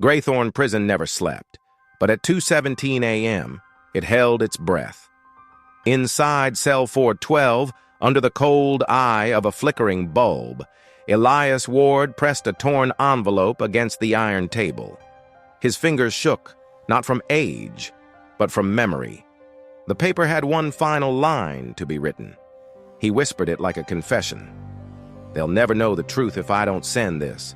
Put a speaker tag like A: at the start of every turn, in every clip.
A: Graythorn Prison never slept, but at 2:17 a.m., it held its breath. Inside cell 412, under the cold eye of a flickering bulb, Elias Ward pressed a torn envelope against the iron table. His fingers shook, not from age, but from memory. The paper had one final line to be written. He whispered it like a confession. "They'll never know the truth if I don't send this."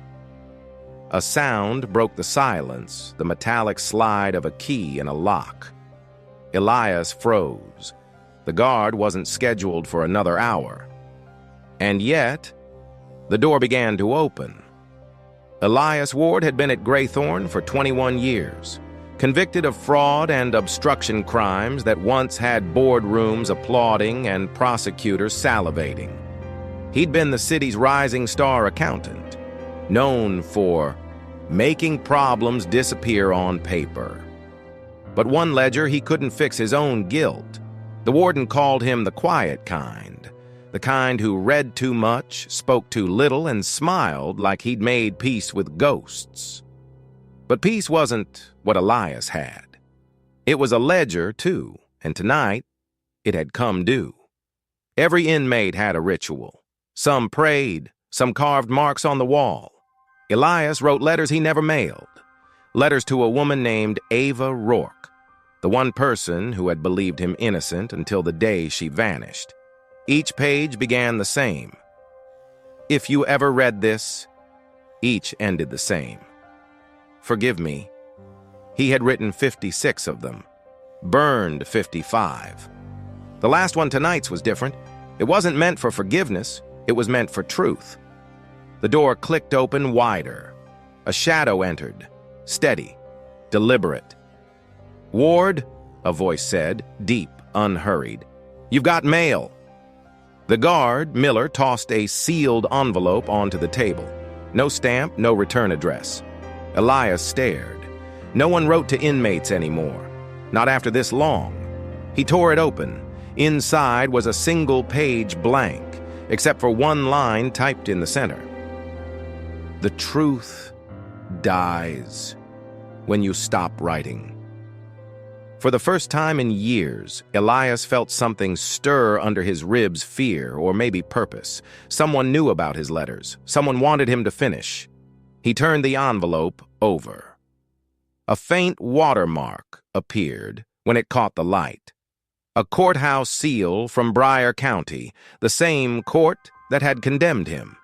A: A sound broke the silence, the metallic slide of a key in a lock. Elias froze. The guard wasn't scheduled for another hour. And yet, the door began to open. Elias Ward had been at Graythorn for 21 years, convicted of fraud and obstruction crimes that once had boardrooms applauding and prosecutors salivating. He'd been the city's rising star accountant, known for making problems disappear on paper. But one ledger, he couldn't fix his own guilt. The warden called him the quiet kind, the kind who read too much, spoke too little, and smiled like he'd made peace with ghosts. But peace wasn't what Elias had. It was a ledger, too, and tonight it had come due. Every inmate had a ritual. Some prayed, some carved marks on the wall. Elias wrote letters he never mailed, letters to a woman named Ava Rourke, the one person who had believed him innocent until the day she vanished. Each page began the same. "If you ever read this," each ended the same. "Forgive me." He had written 56 of them, burned 55. The last one tonight's was different. It wasn't meant for forgiveness, it was meant for truth. The door clicked open wider. A shadow entered, steady, deliberate. "Ward," a voice said, deep, unhurried. "You've got mail." The guard, Miller, tossed a sealed envelope onto the table. No stamp, no return address. Elias stared. No one wrote to inmates anymore. Not after this long. He tore it open. Inside was a single page blank, except for one line typed in the center. "The truth dies when you stop writing." For the first time in years, Elias felt something stir under his ribs, fear or maybe purpose. Someone knew about his letters. Someone wanted him to finish. He turned the envelope over. A faint watermark appeared when it caught the light. A courthouse seal from Bryan County, the same court that had condemned him.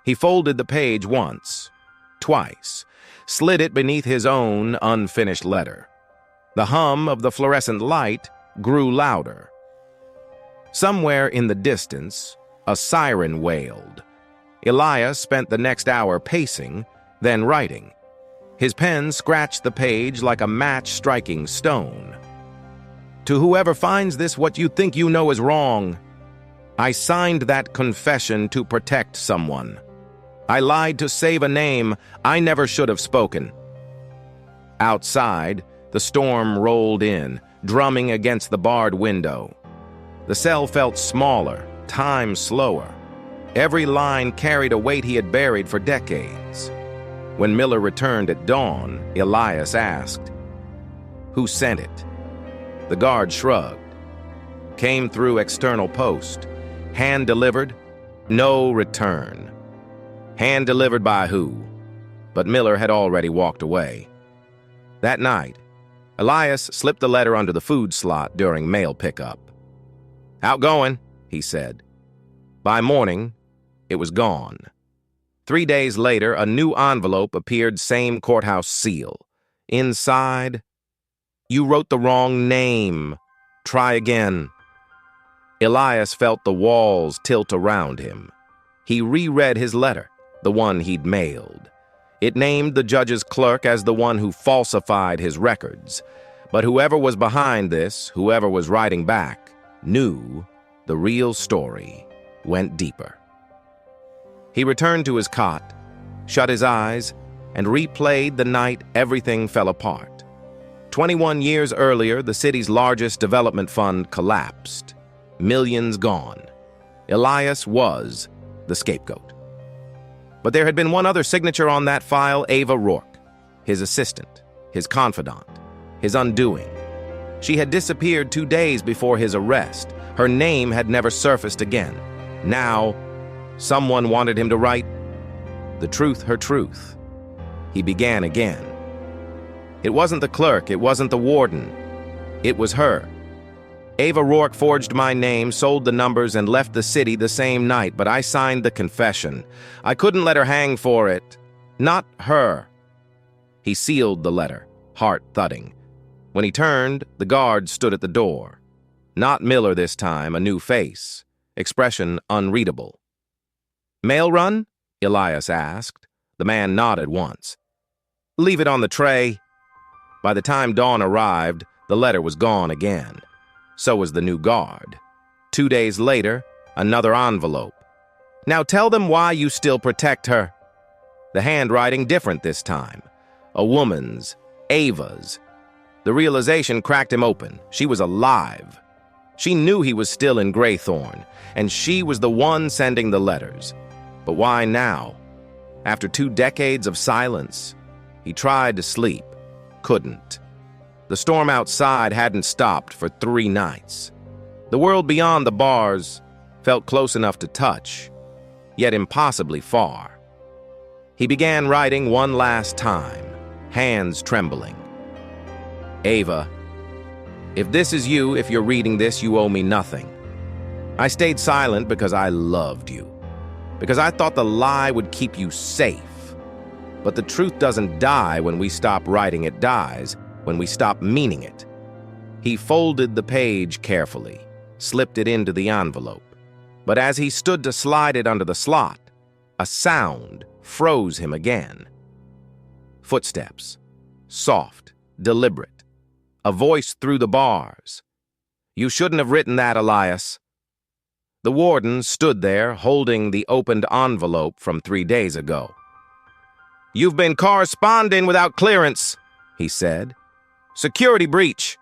A: He folded the page once, twice, slid it beneath his own unfinished letter. The hum of the fluorescent light grew louder. Somewhere in the distance, a siren wailed. Elias spent the next hour pacing, then writing. His pen scratched the page like a match striking stone. "To whoever finds this, what you think you know is wrong. I signed that confession to protect someone. I lied to save a name I never should have spoken." Outside, the storm rolled in, drumming against the barred window. The cell felt smaller, time slower. Every line carried a weight he had buried for decades. When Miller returned at dawn, Elias asked, "Who sent it?" The guard shrugged. "Came through external post. Hand-delivered, no return." Hand-delivered by who? But Miller had already walked away. That night, Elias slipped the letter under the food slot during mail pickup. "Outgoing," he said. By morning, it was gone. 3 days later, a new envelope appeared, same courthouse seal. Inside, "You wrote the wrong name. Try again." Elias felt the walls tilt around him. He reread his letter, the one he'd mailed. It named the judge's clerk as the one who falsified his records. But whoever was behind this, whoever was writing back, knew the real story went deeper. He returned to his cot, shut his eyes, and replayed the night everything fell apart. 21 years earlier, the city's largest development fund collapsed. Millions gone. Elias was the scapegoat. But there had been one other signature on that file, Ava Rourke. his assistant, his confidant, his undoing. She had disappeared 2 days before his arrest. Her name had never surfaced again. Now, someone wanted him to write the truth, her truth. He began again. It wasn't the clerk, it wasn't the warden. It was her. Ava Rourke forged my name, sold the numbers, and left the city the same night, but I signed the confession. I couldn't let her hang for it. Not her. He sealed the letter, heart thudding. When he turned, the guard stood at the door. Not Miller this time, a new face, expression unreadable. "Mail run?" Elias asked. The man nodded once. "Leave it on the tray." By the time dawn arrived, the letter was gone again. So was the new guard. 2 days later, another envelope. "Now tell them why you still protect her." The handwriting different this time. A woman's, Ava's. The realization cracked him open. She was alive. She knew he was still in Graythorn, and she was the one sending the letters. But why now? After 2 decades of silence, he tried to sleep, couldn't. The storm outside hadn't stopped for 3 nights. The world beyond the bars felt close enough to touch, yet impossibly far. He began writing one last time, hands trembling. "Ava, if this is you, if you're reading this, you owe me nothing. I stayed silent because I loved you, because I thought the lie would keep you safe. But the truth doesn't die when we stop writing, it dies when we stop meaning it." He folded the page carefully, slipped it into the envelope. But as he stood to slide it under the slot, a sound froze him again. Footsteps, soft, deliberate, a voice through the bars. "You shouldn't have written that, Elias." The warden stood there, holding the opened envelope from 3 days ago. "You've been corresponding without clearance," he said. "Security breach."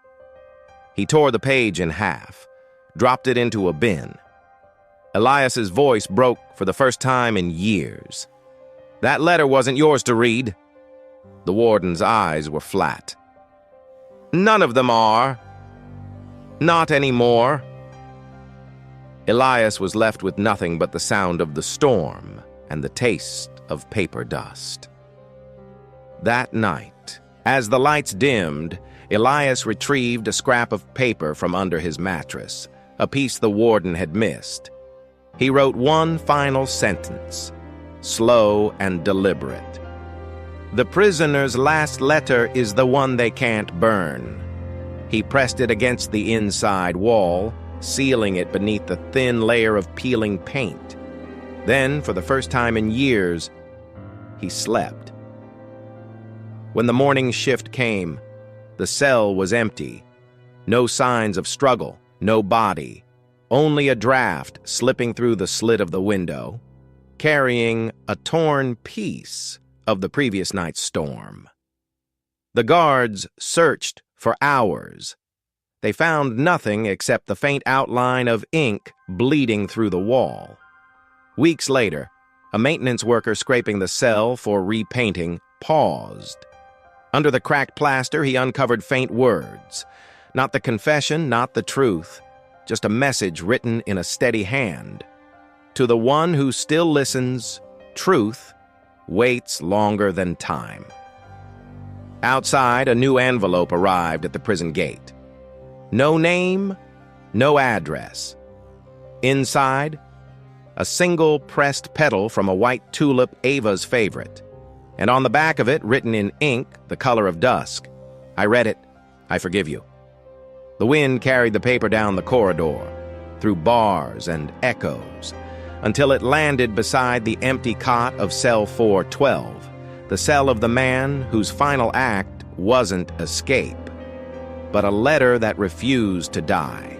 A: He tore the page in half, dropped it into a bin. Elias's voice broke for the first time in years. "That letter wasn't yours to read." The warden's eyes were flat. "None of them are. Not anymore." Elias was left with nothing but the sound of the storm and the taste of paper dust. That night, as the lights dimmed, Elias retrieved a scrap of paper from under his mattress, a piece the warden had missed. He wrote one final sentence, slow and deliberate. "The prisoner's last letter is the one they can't burn." He pressed it against the inside wall, sealing it beneath the thin layer of peeling paint. Then, for the first time in years, he slept. When the morning shift came, the cell was empty. No signs of struggle, no body, only a draft slipping through the slit of the window, carrying a torn piece of the previous night's storm. The guards searched for hours. They found nothing except the faint outline of ink bleeding through the wall. Weeks later, a maintenance worker scraping the cell for repainting paused. Under the cracked plaster, he uncovered faint words. Not the confession, not the truth, just a message written in a steady hand. To the one who still listens, truth waits longer than time. Outside, a new envelope arrived at the prison gate. No name, no address. Inside, a single pressed petal from a white tulip, Ava's favorite. And on the back of it, written in ink, the color of dusk. I read it. I forgive you. The wind carried the paper down the corridor, through bars and echoes, until it landed beside the empty cot of cell 412, the cell of the man whose final act wasn't escape, but a letter that refused to die.